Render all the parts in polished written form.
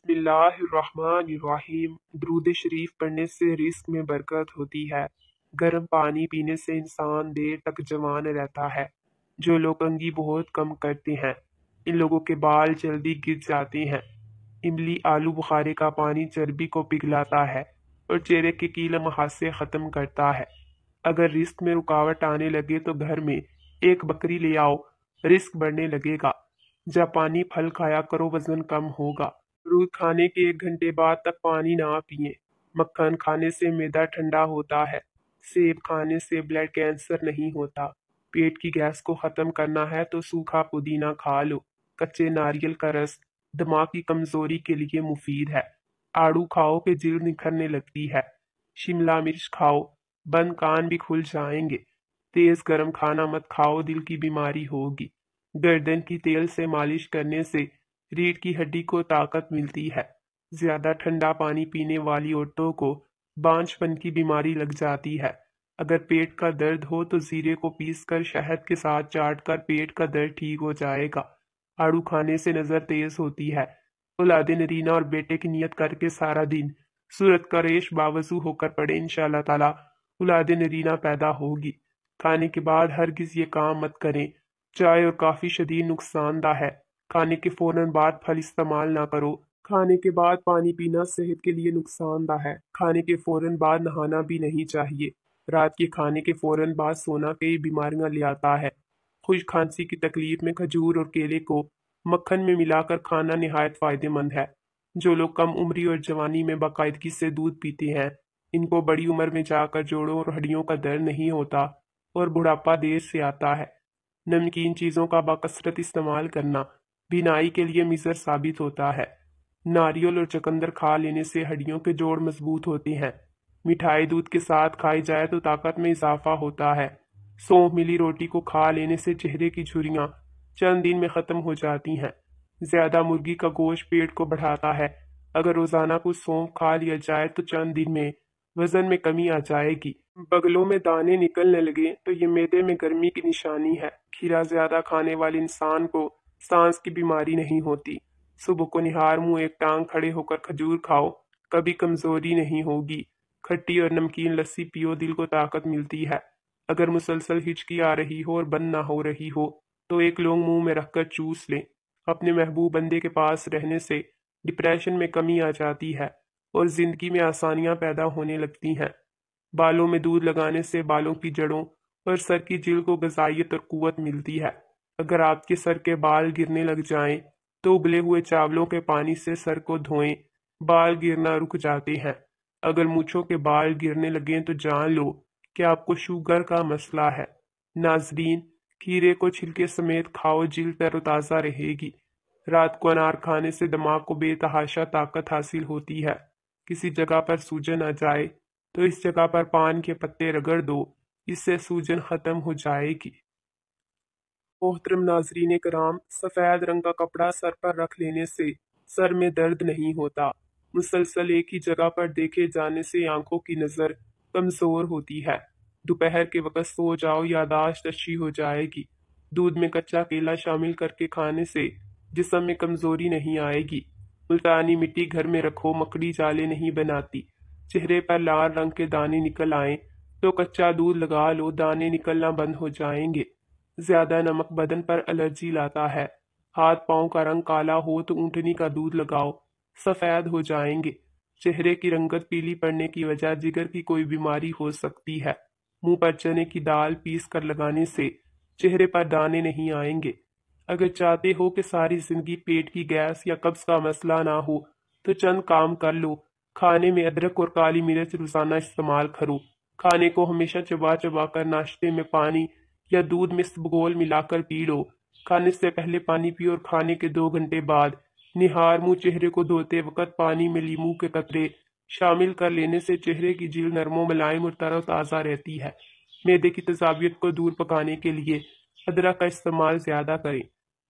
بسم اللہ الرحمن الرحیم۔ درود شریف پڑھنے سے رزق میں برکت ہوتی ہے۔ گرم پانی پینے سے انسان دیر تک جوان رہتا ہے۔ جو لوگ انگی بہت کم کرتے ہیں ان لوگوں کے بال جلدی گر جاتے ہیں۔ املی آلو بخارے کا پانی چربی کو پگھلاتا ہے اور چہرے کے کیل محاسے ختم کرتا ہے۔ اگر رزق میں رکاوٹ آنے لگے تو گھر میں ایک بکری لے آؤ، رزق بڑھنے لگے گا۔ جاپانی پھل کھایا کرو، وزن کم ہوگا۔ امرود کھانے کے 1 گھنٹے بعد تک پانی نہ پئیں۔ مکھن کھانے سے معدہ ٹھنڈا ہوتا ہے۔ سیب کھانے سے بلڈ کینسر نہیں ہوتا۔ پیٹ کی گیس کو ختم کرنا ہے تو سوکھا پودینہ کھا لو۔ کچے ناریل کا رس دماغ کی کمزوری کے لیے مفید ہے۔ آڑو کھاؤ کہ جلد نکھرنے لگتی ہے۔ شملہ مرچ کھاؤ، بند کان بھی کھل جائیں گے۔ تیز گرم کھانا مت کھاؤ، دل کی بیماری ہوگی۔ گردن کی تیل سے مالش کرنے سے ریڑھ کی ہڈی کو طاقت ملتی ہے۔ زیادہ ٹھنڈا پانی پینے والی عورتوں کو بانجھ پن کی بیماری لگ جاتی ہے۔ اگر پیٹ کا درد ہو تو زیرے کو پیس کر شہد کے ساتھ چاٹ کر پیٹ کا درد ٹھیک ہو جائے گا۔ آڑو کھانے سے نظر تیز ہوتی ہے۔ اولاد نرینہ اور بیٹے کی نیت کر کے سارا دن سورت کا ریش باوضو ہو کر پڑے، انشاءاللہ تعالی اولاد نرینہ پیدا ہوگی۔ کھانے کے بعد ہرگز یہ کام مت کریں۔ چائے اور کافی شدید نقصان دہ ہے۔ کھانے کے فوراً بعد پھل استعمال نہ کرو۔ کھانے کے بعد پانی پینا صحت کے لیے نقصان دہ ہے۔ کھانے کے فوراً بعد نہانا بھی نہیں چاہیے۔ رات کے کھانے کے فوراً بعد سونا کئی بیماریاں لے آتا ہے۔ خشک کھانسی کی تکلیف میں کھجور اور کیلے کو مکھن میں ملا کر کھانا نہایت فائدہ مند ہے۔ جو لوگ کم عمری اور جوانی میں باقاعدگی سے دودھ پیتے ہیں ان کو بڑی عمر میں جا کر جوڑوں اور ہڈیوں کا درد نہیں ہوتا اور بڑھاپا دیر سے آتا ہے۔ نمکین چیزوں کا بکثرت استعمال کرنا بینائی کے لیے مضر ثابت ہوتا ہے۔ ناریل اور چقندر کھا لینے سے ہڈیوں کے جوڑ مضبوط ہوتے ہیں۔ مٹھائی دودھ کے ساتھ کھائی جائے تو طاقت میں اضافہ ہوتا ہے۔ سونف ملی روٹی کو کھا لینے سے چہرے کی جھریاں چند دن میں ختم ہو جاتی ہیں۔ زیادہ مرغی کا گوشت پیٹ کو بڑھاتا ہے۔ اگر روزانہ کچھ سونف کھا لیا جائے تو چند دن میں وزن میں کمی آ جائے گی۔ بغلوں میں دانے نکلنے لگے تو یہ معدے میں گرمی کی نشانی ہے۔ کھیرا زیادہ کھانے والے انسان کو سانس کی بیماری نہیں ہوتی۔ صبح کو نہار منہ ایک ٹانگ کھڑے ہو کر کھجور کھاؤ، کبھی کمزوری نہیں ہوگی۔ کھٹی اور نمکین لسی پیو، دل کو طاقت ملتی ہے۔ اگر مسلسل ہچکی آ رہی ہو اور بند نہ ہو رہی ہو تو ایک لونگ منہ میں رکھ کر چوس لیں۔ اپنے محبوب بندے کے پاس رہنے سے ڈپریشن میں کمی آ جاتی ہے اور زندگی میں آسانیاں پیدا ہونے لگتی ہیں۔ بالوں میں دودھ لگانے سے بالوں کی جڑوں اور سر کی جلد کو غذائیت اور قوت ملتی ہے۔ اگر آپ کے سر کے بال گرنے لگ جائیں تو ابلے ہوئے چاولوں کے پانی سے سر کو دھوئیں، بال گرنا رک جاتے ہیں۔ اگر مونچھوں کے بال گرنے لگیں تو جان لو کہ آپ کو شوگر کا مسئلہ ہے۔ ناظرین، کھیرے کو چھلکے سمیت کھاؤ، جلد تر و تازہ رہے گی۔ رات کو انار کھانے سے دماغ کو بے تحاشا طاقت حاصل ہوتی ہے۔ کسی جگہ پر سوجن آ جائے تو اس جگہ پر پان کے پتے رگڑ دو، اس سے سوجن ختم ہو جائے گی۔ محترم ناظرین کرام، سفید رنگ کا کپڑا سر پر رکھ لینے سے سر میں درد نہیں ہوتا۔ مسلسل ایک ہی جگہ پر دیکھے جانے سے آنکھوں کی نظر کمزور ہوتی ہے۔ دوپہر کے وقت سو جاؤ، یادداشت اچھی ہو جائے گی۔ دودھ میں کچا کیلا شامل کر کے کھانے سے جسم میں کمزوری نہیں آئے گی۔ ملتانی مٹی گھر میں رکھو، مکڑی جالے نہیں بناتی۔ چہرے پر لال رنگ کے دانے نکل آئیں تو کچا دودھ لگا لو، دانے نکلنا بند ہو جائیں گے۔ زیادہ نمک بدن پر الرجی لاتا ہے۔ ہاتھ پاؤں کا رنگ کالا ہو تو اونٹنی کا دودھ لگاؤ، سفید ہو جائیں گے۔ چہرے کی رنگت پیلی پڑنے کی وجہ جگر کی کوئی بیماری ہو سکتی ہے۔ منہ پر چنے کی دال پیس کر لگانے سے چہرے پر دانے نہیں آئیں گے۔ اگر چاہتے ہو کہ ساری زندگی پیٹ کی گیس یا قبض کا مسئلہ نہ ہو تو چند کام کر لو۔ کھانے میں ادرک اور کالی مرچ روزانہ استعمال کرو۔ کھانے کو ہمیشہ چبا چبا کر ناشتے میں پانی یا دودھ میں اسبگول ملا کر پی لو۔ کھانے سے پہلے پانی پیو اور کھانے کے 2 گھنٹے بعد نہار منہ چہرے کو دھوتے وقت پانی میں لیموں کے قطرے شامل کر لینے سے چہرے کی جلد نرم و ملائم اور تر و تازہ رہتی ہے۔ معدے کی تذابیت کو دور پکانے کے لیے ادرک کا استعمال زیادہ کریں۔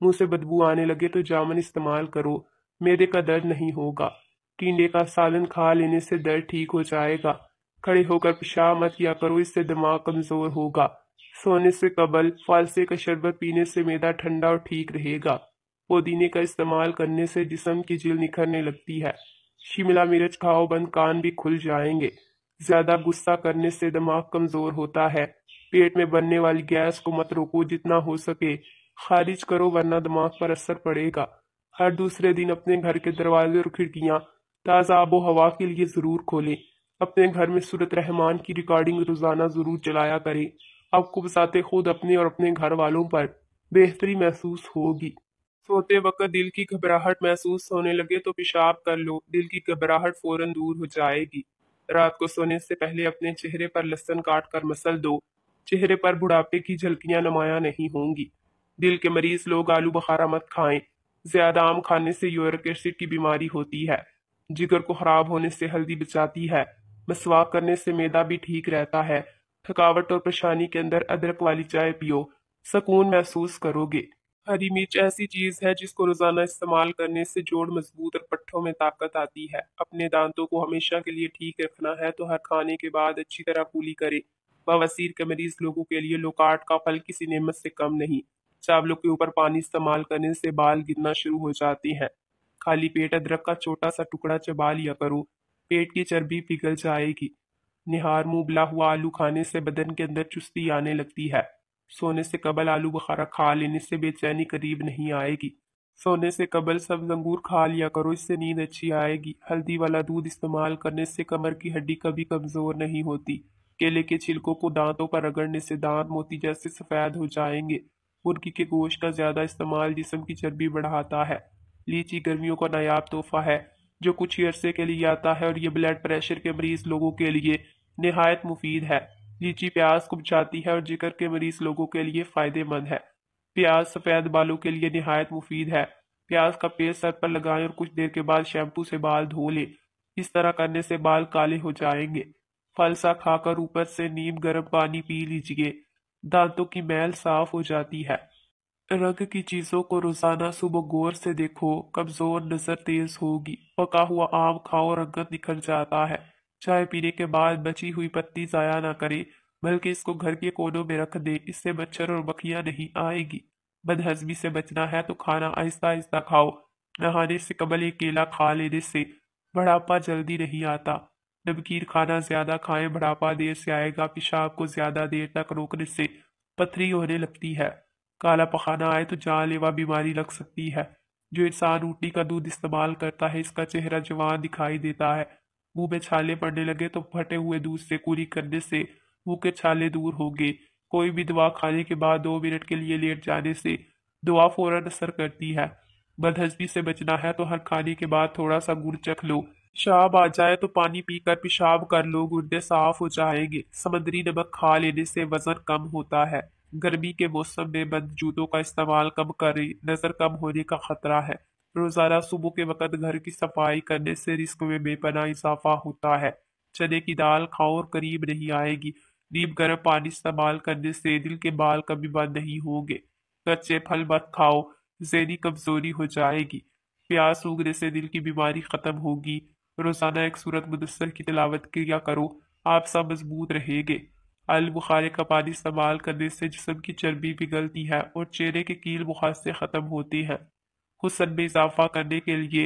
منہ سے بدبو آنے لگے تو جامن استعمال کرو، معدے کا درد نہیں ہوگا۔ ٹینڈے کا سالن کھا لینے سے درد ٹھیک ہو جائے گا۔ کھڑے ہو کر پیشاب مت کیا کرو، اس سے دماغ کمزور ہوگا۔ سونے سے قبل فالسے کا شربت پینے سے معدہ ٹھنڈا اور ٹھیک رہے گا۔ پودینے کا استعمال کرنے سے جسم کی جلد نکھرنے لگتی ہے۔ شملہ مرچ کھاؤ، بند کان بھی کھل جائیں گے۔ زیادہ غصہ کرنے سے دماغ کمزور ہوتا ہے۔ پیٹ میں بننے والی گیس کو مت روکو، جتنا ہو سکے خارج کرو ورنہ دماغ پر اثر پڑے گا۔ ہر دوسرے دن اپنے گھر کے دروازے اور کھڑکیاں تازہ آب و ہوا کے لیے ضرور کھولیں۔ اپنے گھر میں سورت رحمان کی ریکارڈنگ روزانہ ضرور چلایا کریں۔ آپ کو بذات خود اپنے اور اپنے گھر والوں پر بہتری محسوس ہوگی۔ سوتے وقت دل کی گھبراہٹ محسوس ہونے لگے تو پیشاب کر لو، دل کی گھبراہٹ فوراً دور ہو جائے گی۔ رات کو سونے سے پہلے اپنے چہرے پر لہسن کاٹ کر مسل دو، چہرے پر بڑھاپے کی جھلکیاں نمایاں نہیں ہوں گی۔ دل کے مریض لوگ آلو بخارا مت کھائیں، زیادہ آم کھانے سے یورک ایسڈ کی بیماری ہوتی ہے۔ جگر کو خراب ہونے سے ہلدی بچاتی ہے۔ مسواک کرنے سے معدہ بھی ٹھیک رہتا ہے۔ تھکاوٹ اور پریشانی کے اندر ادرک والی چائے پیو، سکون محسوس کرو گے۔ ہری مرچ ایسی چیز ہے جس کو روزانہ استعمال کرنے سے جوڑ مضبوط اور پٹھوں میں طاقت آتی ہے۔ اپنے دانتوں کو ہمیشہ کے لیے ٹھیک رکھنا ہے تو ہر کھانے کے بعد اچھی طرح کولی کرے۔ بواسیر کے مریض لوگوں کے لیے لوکارٹ کا پھل کسی نعمت سے کم نہیں۔ چاولوں کے اوپر پانی استعمال کرنے سے بال گرنا شروع ہو جاتے ہیں۔ خالی پیٹ ادرک کا چھوٹا سا ٹکڑا چبا لیا کرو، پیٹ کی چربی پگھل جائے گی۔ نہار منہ بلا ہوا آلو کھانے سے بدن کے اندر چستی آنے لگتی ہے۔ سونے سے قبل آلو بخارا کھا لینے سے بے چینی قریب نہیں آئے گی۔ سونے سے قبل سبز انگور کھا لیا کرو، اس سے نیند اچھی آئے گی۔ ہلدی والا دودھ استعمال کرنے سے کمر کی ہڈی کبھی کمزور نہیں ہوتی۔ کیلے کے چھلکوں کو دانتوں پر رگڑنے سے دانت موتی جیسے سفید ہو جائیں گے۔ مرغی کے گوشت کا زیادہ استعمال جسم کی چربی بڑھاتا ہے۔ لیچی گرمیوں کا نایاب تحفہ ہے جو کچھ ہی عرصے کے لیے آتا ہے اور یہ بلڈ پریشر کے مریض لوگوں کے لیے نہایت مفید ہے۔ لیچی پیاز کو بچاتی ہے اور جگر کے مریض لوگوں کے لیے فائدہ مند ہے۔ پیاز سفید بالوں کے لیے نہایت مفید ہے۔ پیاز کا پیسٹ سر پر لگائیں اور کچھ دیر کے بعد شیمپو سے بال دھو لیں۔ اس طرح کرنے سے بال کالے ہو جائیں گے۔ فلسا کھا کر اوپر سے نیم گرم پانی پی لیجئے، دانتوں کی میل صاف ہو جاتی ہے۔ رنگ کی چیزوں کو روزانہ صبح غور سے دیکھو، کمزور نظر تیز ہوگی۔ پکا ہوا آم کھاؤ، رنگت نکھر جاتا ہے۔ چائے پینے کے بعد بچی ہوئی پتی ضائع نہ کرے بلکہ اس کو گھر کے کونوں میں رکھ دے، اس سے مچھر اور مکھیاں نہیں آئے گی۔ بدہضمی سے بچنا ہے تو کھانا آہستہ آہستہ کھاؤ۔ نہانے سے قبل ایک کیلا کھا لینے سے بڑھاپا جلدی نہیں آتا۔ نمکین کھانا زیادہ کھائیں، بڑھاپا دیر سے آئے گا۔ پیشاب کو زیادہ دیر تک روکنے سے پتھری ہونے لگتی ہے۔ کالا پخانہ آئے تو جان لیوا بیماری لگ سکتی ہے۔ جو انسان اونٹنی کا دودھ استعمال کرتا ہے اس کا چہرہ جوان دکھائی دیتا ہے۔ منہ میں چھالے پڑنے لگے تو پھٹے ہوئے دودھ سے کوری کرنے سے منہ کے چھالے دور ہوں گے۔ کوئی بھی دوا کھانے کے بعد 2 منٹ کے لیے لیٹ جانے سے دوا فوراً اثر کرتی ہے۔ بدہضمی سے بچنا ہے تو ہر کھانے کے بعد تھوڑا سا گڑ چکھ لو۔ پیشاب آ جائے تو پانی پی کر پیشاب کر لو، گردے صاف ہو جائیں گے۔ سمندری نمک کھا لینے سے وزن کم ہوتا ہے۔ گرمی کے موسم میں بند جوتوں کا استعمال کم کریں، نظر کم ہونے کا خطرہ ہے۔ روزانہ صبح کے وقت گھر کی صفائی کرنے سے رزق میں بے پناہ اضافہ ہوتا ہے۔ چنے کی دال کھاؤ اور قریب نہیں آئے گی۔ نیم گرم پانی استعمال کرنے سے دل کے بال کبھی بند نہیں ہوں گے۔ کچے پھل مت کھاؤ، ذہنی کمزوری ہو جائے گی۔ پیاس سوکھنے سے دل کی بیماری ختم ہوگی۔ روزانہ ایک سورت مدثر کی تلاوت کیا کرو، آپ سب مضبوط رہیں گے۔ آلو بخارے کا پانی استعمال کرنے سے جسم کی چربی پگھلتی ہے اور چہرے کے کیل مقاصے ختم ہوتے ہیں۔ حسن میں اضافہ کرنے کے لیے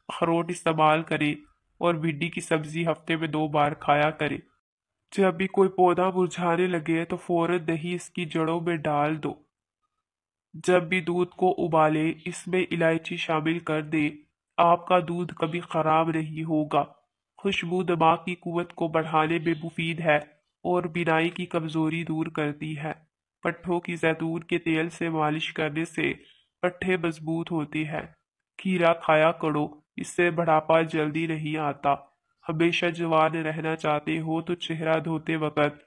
اخروٹ استعمال کریں اور بھنڈی کی سبزی ہفتے میں 2 بار کھایا کریں۔ جب بھی کوئی پودا مرجھانے لگے تو فوراً نہیں اس کی جڑوں میں ڈال دو۔ جب بھی دودھ کو ابالیں اس میں الائچی شامل کر دیں، آپ کا دودھ کبھی خراب نہیں ہوگا۔ خوشبو دماغ کی قوت کو بڑھانے میں مفید ہے اور بینائی کی کمزوری دور کرتی ہے۔ پٹھوں کی زیتون کے تیل سے مالش کرنے سے پٹھے مضبوط ہوتے ہیں۔ کھیرا کھایا کرو، اس سے بڑھاپا جلدی نہیں آتا۔ ہمیشہ جوان رہنا چاہتے ہو تو چہرہ دھوتے وقت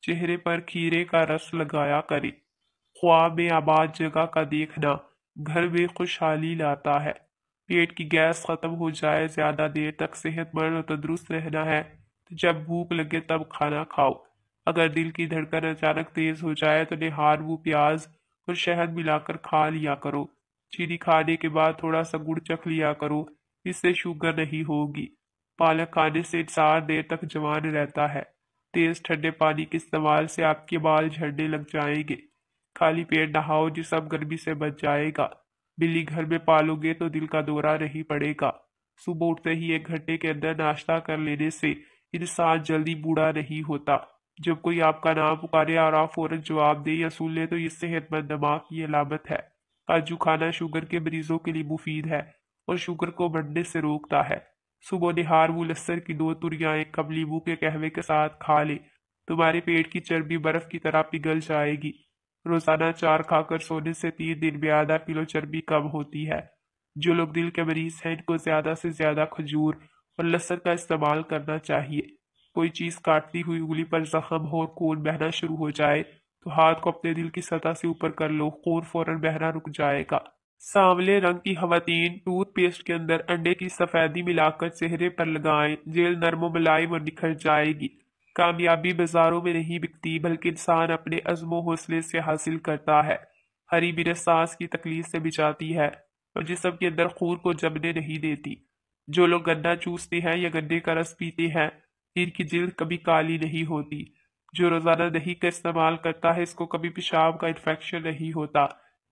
چہرے پر کھیرے کا رس لگایا کریں۔ خواب میں آباد جگہ کا دیکھنا گھر میں خوشحالی لاتا ہے۔ پیٹ کی گیس ختم ہو جائے، زیادہ دیر تک صحت مند اور تندرست رہنا ہے تو جب بھوک لگے تب کھانا کھاؤ۔ اگر دل کی دھڑکن اچانک تیز ہو جائے تو نہار منہ پیاز اور شہد ملا کر کھا لیا کرو۔ چینی کھانے کے بعد تھوڑا سا گڑ چکھ لیا کرو، اس سے شوگر نہیں ہوگی۔ پالک کھانے سے انسان دیر تک جوان رہتا ہے۔ تیز ٹھنڈے پانی کے استعمال سے آپ کے بال جھڑنے لگ جائیں گے۔ خالی پیٹ نہاؤ، جسم گرمی سے بچ جائے گا۔ بلی گھر میں پالو گے تو دل کا دورہ نہیں پڑے گا۔ صبح اٹھتے ہی 1 گھنٹے کے اندر ناشتہ کر لینے سے انسان جلدی بوڑھا نہیں ہوتا۔ جب کوئی آپ کا نام پکارے اور آپ فوراً جواب دیں یا سن لیں تو یہ صحت مند دماغ کی علامت ہے۔ کاجو کھانا شوگر کے مریضوں کے لیے مفید ہے اور شوگر کو بڑھنے سے روکتا ہے۔ صبح نہار منہ لہسن کی 2 تریاں 1 کپ لیموں کے قہوے کے ساتھ کھا لے، تمہارے پیٹ کی چربی برف کی طرح پگھل جائے گی۔ روزانہ 4 کھا کر سونے سے 3 دن میں ½ کلو چربی کم ہوتی ہے۔ جو لوگ دل کے مریض ہیں ان کو زیادہ سے زیادہ کھجور اور لہسن کا استعمال کرنا چاہیے۔ کوئی چیز کاٹتی ہوئی انگلی پر زخم ہو اور خون بہنا شروع ہو جائے تو ہاتھ کو اپنے دل کی سطح سے اوپر کر لو، خون فوراً بہنا رک جائے گا۔ سانولے رنگ کی خواتین ٹوتھ پیسٹ کے اندر انڈے کی سفیدی ملا کر چہرے پر لگائیں، جلد نرم و ملائم اور نکھر جائے گی۔ کامیابی بازاروں میں نہیں بکتی بلکہ انسان اپنے عزم و حوصلے سے حاصل کرتا ہے۔ ہری مرچ سانس کی تکلیف سے بچاتی ہے اور جسم کے اندر خون کو جمنے نہیں دیتی۔ جو لوگ گنا چوستے ہیں یا گنے کا رس پیتے ہیں ان کی جلد کبھی کالی نہیں ہوتی۔ جو روزانہ دہی کا استعمال کرتا ہے اس کو کبھی پیشاب کا انفیکشن نہیں ہوتا۔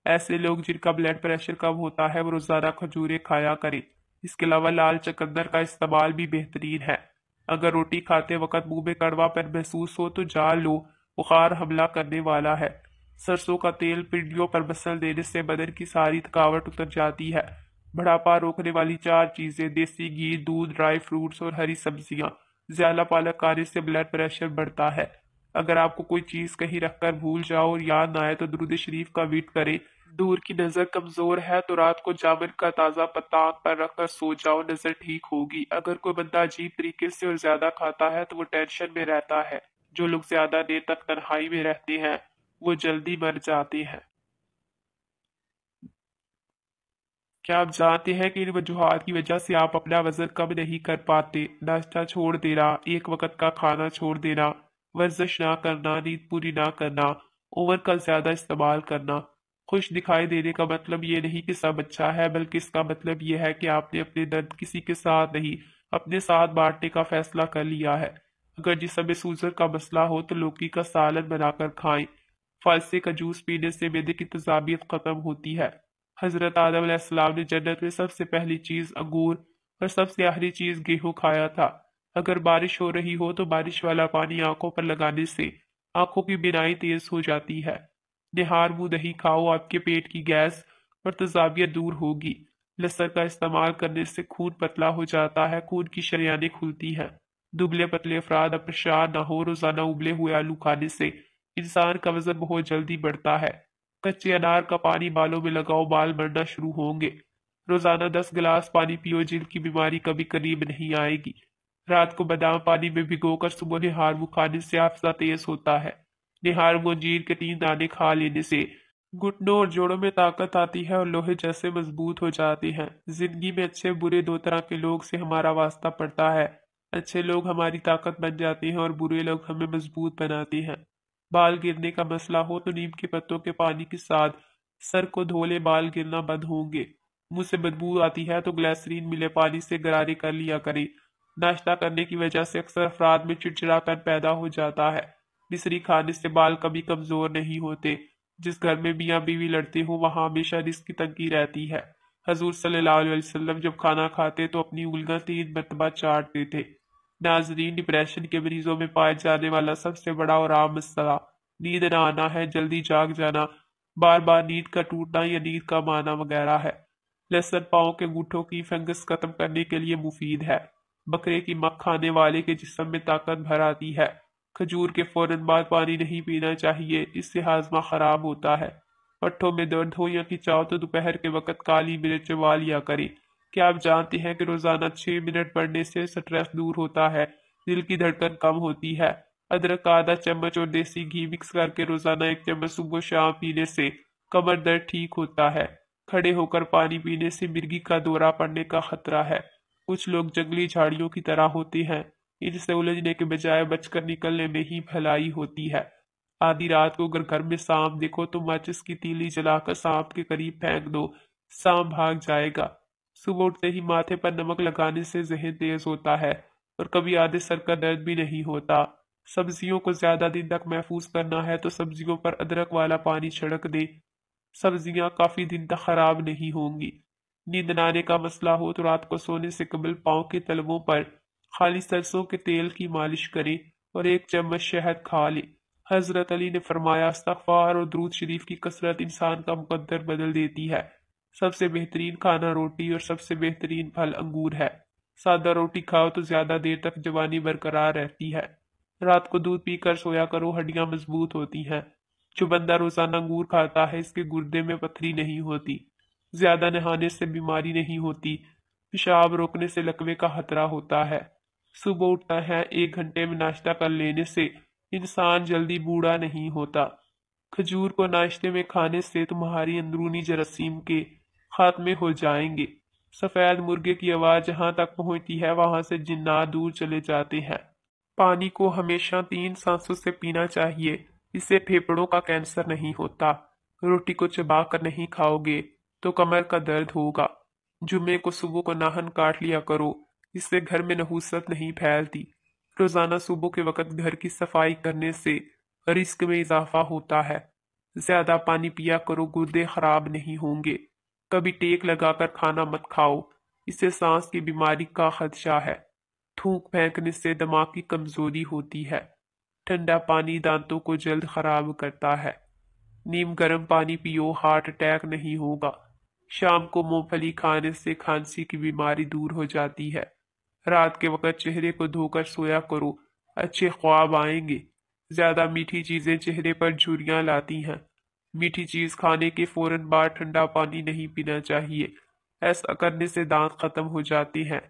ایسے لوگ جن کا بلڈ پریشر کم ہوتا ہے وہ روزانہ کھجوریں کھایا کریں۔ اس کے علاوہ لال چقندر کا استعمال بھی بہترین ہے۔ اگر روٹی کھاتے وقت منہ میں کڑوا پن محسوس ہو تو جان لو بخار حملہ کرنے والا ہے۔ سرسوں کا تیل پنڈلیوں پر مسل دینے سے بدن کی ساری تھکاوٹ اتر جاتی ہے۔ بڑھاپا روکنے والی 4 چیزیں: دیسی گھی، دودھ، ڈرائی فروٹس اور ہری سبزیاں۔ زیادہ پالک کھانے سے بلڈ پریشر بڑھتا ہے۔ اگر آپ کو کوئی چیز کہیں رکھ کر بھول جاؤ اور یاد نہ آئے تو درود شریف کا ورد کریں۔ دور کی نظر کمزور ہے تو رات کو جامن کا تازہ پتہ آنکھ پر رکھ کر سو جاؤ، نظر ٹھیک ہوگی۔ اگر کوئی بندہ عجیب طریقے سے اور زیادہ کھاتا ہے تو وہ ٹینشن میں رہتا ہے۔ جو لوگ زیادہ دیر تک تنہائی میں رہتے ہیں وہ جلدی مر جاتے ہیں۔ کیا آپ جانتے ہیں کہ ان وجوہات کی وجہ سے آپ اپنا وزن کم نہیں کر پاتے؟ ناشتہ چھوڑ دینا، ایک وقت کا کھانا چھوڑ دینا، ورزش نہ کرنا، نیند پوری نہ کرنا، اوون کا زیادہ استعمال کرنا۔ خوش دکھائی دینے کا مطلب یہ نہیں کہ سب اچھا ہے، بلکہ اس کا مطلب یہ ہے کہ آپ نے اپنے درد کسی کے ساتھ نہیں، اپنے ساتھ بانٹنے کا فیصلہ کر لیا ہے۔ اگر جسم میں سوجن کا مسئلہ ہو تو لوکی کا سالن بنا کر کھائیں۔ فالسے کا جوس پینے سے معدے کی تیزابیت ختم ہوتی ہے۔ حضرت آدم علیہ السلام نے جنت میں سب سے پہلی چیز انگور اور سب سے آخری چیز گیہوں کھایا تھا۔ اگر بارش ہو رہی ہو تو بارش والا پانی آنکھوں پر لگانے سے آنکھوں کی بینائی تیز ہو جاتی ہے۔ نہار منہ دہی کھاؤ، آپ کے پیٹ کی گیس اور تیزابیت دور ہوگی۔ لہسن کا استعمال کرنے سے خون پتلا ہو جاتا ہے، خون کی شریانیں کھلتی ہیں۔ دبلے پتلے افراد اب پریشان نہ ہو، روزانہ ابلے ہوئے آلو کھانے سے انسان کا وزن بہت جلدی بڑھتا ہے۔ کچے انار کا پانی بالوں میں لگاؤ، بال بڑھنا شروع ہوں گے۔ روزانہ 10 گلاس پانی پیو، جلد کی بیماری کبھی قریب نہیں آئے گی۔ رات کو بادام پانی میں بھگو کر صبح نہار منہ کھانے سے حافظہ تیز ہوتا ہے۔ نہار منہ انجیر کے 3 دانے کھا لینے سے گھٹنوں اور جوڑوں میں طاقت آتی ہے اور لوہے جیسے مضبوط ہو جاتے ہیں۔ زندگی میں اچھے برے 2 طرح کے لوگ سے ہمارا واسطہ پڑتا ہے۔ اچھے لوگ ہماری طاقت بن جاتے ہیں اور برے لوگ ہمیں مضبوط بناتے ہیں۔ بال گرنے کا مسئلہ ہو تو نیم کے پتوں کے پانی کے ساتھ سر کو دھو لے، بال گرنا بند ہوں گے۔ منہ سے بدبو آتی ہے تو گلیسرین ملے پانی سے غرارے کر لیا کریں۔ ناشتہ کرنے کی وجہ سے اکثر افراد میں چڑچڑا پن پیدا ہو جاتا ہے۔ مصری کھانے سے بال کبھی کمزور نہیں ہوتے۔ جس گھر میں میاں بیوی لڑتے ہوں وہاں ہمیشہ رزق کی تنگی رہتی ہے۔ حضور صلی اللہ علیہ وسلم جب کھانا کھاتے تو اپنی انگلیاں 3 مرتبہ چاٹتے تھے۔ ناظرین، ڈپریشن کے مریضوں میں پائے جانے والا سب سے بڑا اور عام مسئلہ نیند نہ آنا ہے، جلدی جاگ جانا، بار بار نیند کا ٹوٹنا یا نیند کا آنا وغیرہ ہے۔ لہسن پاؤں کے انگوٹھوں کی فنگس ختم کرنے کے لیے مفید ہے۔ بکرے کی مکھ کھانے والے کے جسم میں طاقت بھر آتی ہے۔ کھجور کے فوراً بعد پانی نہیں پینا چاہیے، اس سے ہاضمہ خراب ہوتا ہے۔ پٹھوں میں درد ہو یا کھچاؤ تو دوپہر کے وقت کالی مرچ چبا لیا کریں۔ کیا آپ جانتے ہیں کہ روزانہ 6 منٹ پڑھنے سے سٹریس دور ہوتا ہے، دل کی دھڑکن کم ہوتی ہے؟ ادرک کا ½ چمچ اور دیسی گھی مکس کر کے روزانہ 1 چمچ صبح و شام پینے سے کمر درد ٹھیک ہوتا ہے۔ کھڑے ہو کر پانی پینے سے مرگی کا دورہ پڑنے کا خطرہ ہے۔ کچھ لوگ جنگلی جھاڑیوں کی طرح ہوتے ہیں، ان سے الجھنے کے بجائے بچ کر نکلنے میں ہی بھلائی ہوتی ہے۔ آدھی رات کو اگر گھر میں سانپ دیکھو تو ماچس کی تیلی جلا کر سانپ کے قریب پھینک دو، سانپ بھاگ جائے گا۔ صبح اٹھتے ہی ماتھے پر نمک لگانے سے ذہن تیز ہوتا ہے اور کبھی آدھے سر کا درد بھی نہیں ہوتا۔ سبزیوں کو زیادہ دن تک محفوظ کرنا ہے تو سبزیوں پر ادرک والا پانی چھڑک دیں۔ سبزیاں کافی دن تک خراب نہیں ہوں گی۔ نیند نہ آنے کا مسئلہ ہو تو رات کو سونے سے قبل پاؤں کے تلووں پر خالی سرسوں کے تیل کی مالش کریں اور ایک چمچ شہد کھا لیں۔ حضرت علی نے فرمایا استغفار اور درود شریف کی کثرت انسان کا مقدر بدل دیتی ہے۔ سب سے بہترین کھانا روٹی اور سب سے بہترین پھل انگور ہے۔ سادہ روٹی کھاؤ تو زیادہ دیر تک جوانی برقرار رہتی ہے۔ رات کو دودھ پی کر سویا کرو، ہڈیاں مضبوط ہوتی ہیں۔ جو بندہ روزانہ انگور کھاتا ہے اس کے گردے میں پتھری نہیں ہوتی، زیادہ نہانے سے بیماری نہیں ہوتی، پیشاب روکنے سے لکوے کا خطرہ ہوتا ہے۔ صبح اٹھتا ہے 1 گھنٹے میں ناشتہ کر لینے سے انسان جلدی بوڑھا نہیں ہوتا۔ کھجور کو ناشتے میں کھانے سے تمہاری اندرونی جراثیم کے خاتمے ہو جائیں گے۔ سفید مرغے کی آواز جہاں تک پہنچتی ہے وہاں سے جنات دور چلے جاتے ہیں۔ پانی کو ہمیشہ 3 سانسوں سے پینا چاہیے، اس سے پھیپھڑوں کا کینسر نہیں ہوتا۔ روٹی کو چبا کر نہیں کھاؤ گے تو کمر کا درد ہوگا۔ جمعے کو صبح کو ناخن کاٹ لیا کرو، اس سے گھر میں نحوست نہیں پھیلتی۔ روزانہ صبح کے وقت گھر کی صفائی کرنے سے رزق میں اضافہ ہوتا ہے۔ زیادہ پانی پیا کرو، گردے خراب نہیں ہوں گے۔ کبھی ٹیک لگا کر کھانا مت کھاؤ، اس سے سانس کی بیماری کا خدشہ ہے۔ تھوک پھینکنے سے دماغ کی کمزوری ہوتی ہے۔ ٹھنڈا پانی دانتوں کو جلد خراب کرتا ہے۔ نیم گرم پانی پیو، ہارٹ اٹیک نہیں ہوگا۔ شام کو مونگ پھلی کھانے سے کھانسی کی بیماری دور ہو جاتی ہے۔ رات کے وقت چہرے کو دھو کر سویا کرو، اچھے خواب آئیں گے۔ زیادہ میٹھی چیزیں چہرے پر جھریاں لاتی ہیں۔ میٹھی چیز کھانے کے فوراً بعد ٹھنڈا پانی نہیں پینا چاہیے، ایسا کرنے سے دانت ختم ہو جاتے ہیں۔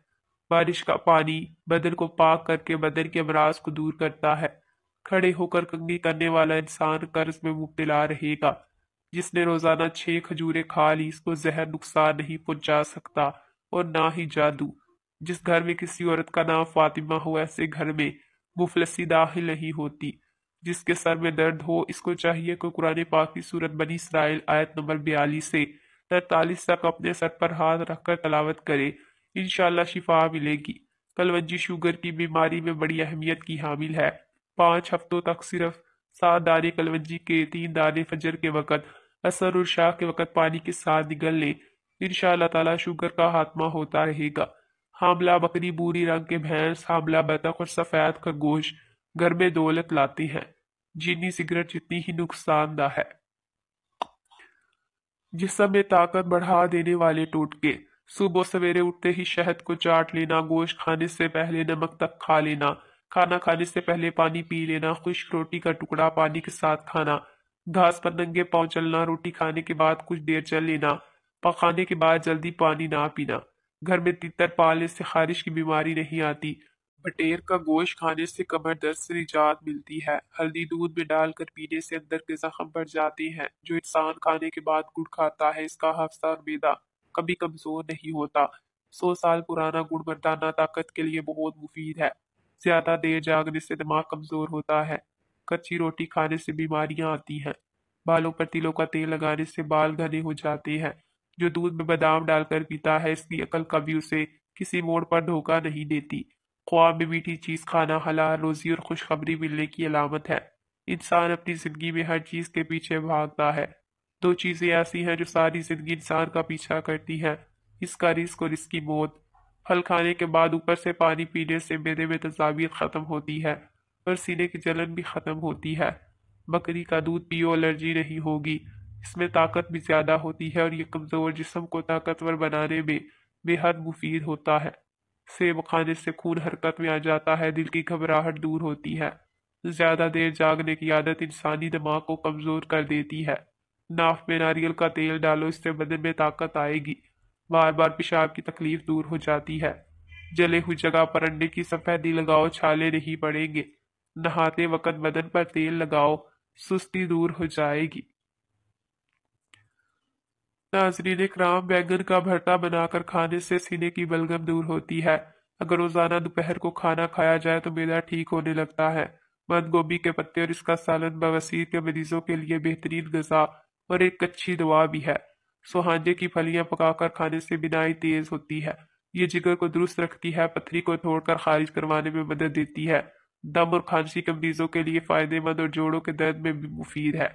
بارش کا پانی بدن کو پاک کر کے بدن کے امراض کو دور کرتا ہے۔ کھڑے ہو کر کنگھی کرنے والا انسان قرض میں مبتلا رہے گا۔ جس نے روزانہ 6 کھجوریں کھا لی اس کو زہر نقصان نہیں پہنچا سکتا اور نہ ہی جادو۔ جس گھر میں کسی عورت کا نام فاطمہ ہو ایسے گھر میں مفلسی داخل نہیں ہوتی۔ جس کے سر میں درد ہو اس کو چاہیے کہ قرآن پاک کی سورت بنی اسرائیل آیت نمبر 42 سے 43 تک اپنے سر پر ہاتھ رکھ کر تلاوت کرے، انشاءاللہ شفا ملے گی۔ کلونجی شوگر کی بیماری میں بڑی اہمیت کی حامل ہے۔ 5 ہفتوں تک صرف 7 دانے کلونجی کے 3 دانے فجر کے وقت، عصر اور عشاء کے وقت پانی کے ساتھ نگل لیں، انشاءاللہ تعالی شوگر کا خاتمہ ہوتا رہے گا۔ حاملہ بکری، بوری رنگ کے بھینس، حاملہ بطخ اور سفید خرگوش گھر میں دولت لاتے ہیں۔ چینی سگریٹ جتنی ہی نقصان دہ ہے۔ جسم میں طاقت بڑھا دینے والے ٹوٹکے: صبح سویرے اٹھتے ہی شہد کو چاٹ لینا، گوشت کھانے سے پہلے نمک تک کھا لینا، کھانا کھانے سے پہلے پانی پی لینا، خشک روٹی کا ٹکڑا پانی کے ساتھ کھانا، گھاس پر ننگے پاؤں چلنا، روٹی کھانے کے بعد کچھ دیر چل لینا، پکانے کے بعد جلدی پانی نہ پینا۔ گھر میں تیتر پالنے سے خارش کی بیماری نہیں آتی۔ بٹیر کا گوشت کھانے سے کمر درد سے نجات ملتی ہے۔ ہلدی دودھ میں ڈال کر پینے سے اندر کے زخم بڑھ جاتے ہیں۔ جو انسان کھانے کے بعد گڑ کھاتا ہے اس کا حافظہ اور معدہ کبھی کمزور نہیں ہوتا۔ 100 سال پرانا گڑ مردانہ طاقت کے لیے بہت مفید ہے۔ زیادہ دیر جاگنے سے دماغ کمزور ہوتا ہے۔ کچی روٹی کھانے سے بیماریاں آتی ہیں۔ بالوں پر تلوں کا تیل لگانے سے بال گھنے ہو جاتے ہیں۔ جو دودھ میں بادام ڈال کر پیتا ہے اس کی عقل کبھی اسے کسی موڑ پر دھوکہ نہیں دیتی۔ خواب میں میٹھی چیز کھانا حلال روزی اور خوشخبری ملنے کی علامت ہے۔ انسان اپنی زندگی میں ہر چیز کے پیچھے بھاگتا ہے۔ 2 چیزیں ایسی ہیں جو ساری زندگی انسان کا پیچھا کرتی ہیں، اس کا رزق اور اس کی موت۔ پھل کھانے کے بعد اوپر سے پانی پینے سے معدے میں تیزابیت ختم ہوتی ہے اور سینے کی جلن بھی ختم ہوتی ہے۔ بکری کا دودھ پیو، الرجی نہیں ہوگی۔ اس میں طاقت بھی زیادہ ہوتی ہے اور یہ کمزور جسم کو طاقتور بنانے میں بے حد مفید ہوتا ہے۔ سیب کھانے سے خون حرکت میں آ جاتا ہے، دل کی گھبراہٹ دور ہوتی ہے۔ زیادہ دیر جاگنے کی عادت انسانی دماغ کو کمزور کر دیتی ہے۔ ناف میں ناریل کا تیل ڈالو، اس سے بدن میں طاقت آئے گی۔ بار بار پیشاب کی تکلیف دور ہو جاتی ہے۔ جلے ہوئی جگہ پر انڈے کی سفیدی لگاؤ، چھالے نہیں پڑیں گے۔ نہاتے وقت بدن پر تیل لگاؤ، سستی دور ہو جائے گی۔ ناظرین اکرام، بیگن کا بھرتا بنا کر کھانے سے سینے کی بلغم دور ہوتی ہے۔ اگر روزانہ دوپہر کو کھانا کھایا جائے تو معدہ ٹھیک ہونے لگتا ہے۔ بند گوبھی کے پتے اور اس کا سالن بواسیر کے مریضوں کے لیے بہترین غذا اور ایک اچھی دوا بھی ہے۔ سوہانجے کی پھلیاں پکا کر کھانے سے بینائی تیز ہوتی ہے۔ یہ جگر کو درست رکھتی ہے، پتھری کو توڑ کر خارج کروانے میں مدد دیتی ہے۔ دم اور کھانسی کے مریضوں کے لیے فائدہ مند اور جوڑوں کے درد میں بھی مفید ہے۔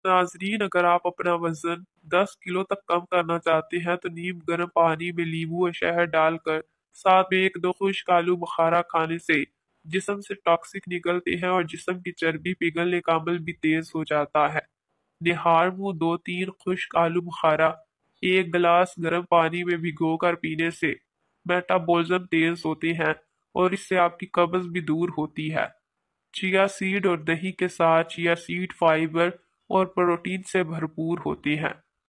ناظرین، اگر آپ اپنا وزن 10 کلو تک کم کرنا چاہتے ہیں تو نیم گرم پانی میں لیمو اور شہد ڈال کر ساتھ میں 1-2 خشک آلو بخارا کھانے سے جسم سے ٹاکسک نکلتے ہیں اور جسم کی چربی پگھلنے کا عمل بھی تیز ہو جاتا ہے۔ نہار منہ 2-3 خشک آلو بخارا 1 گلاس گرم پانی میں بھگو کر پینے سے میٹابولزم تیز ہوتے ہیں اور اس سے آپ کی قبض بھی دور ہوتی ہے۔ چیا سیڈ اور دہی کے ساتھ چیا سیڈ فائبر اور پروٹین سے بھرپور ہوتی ہیں۔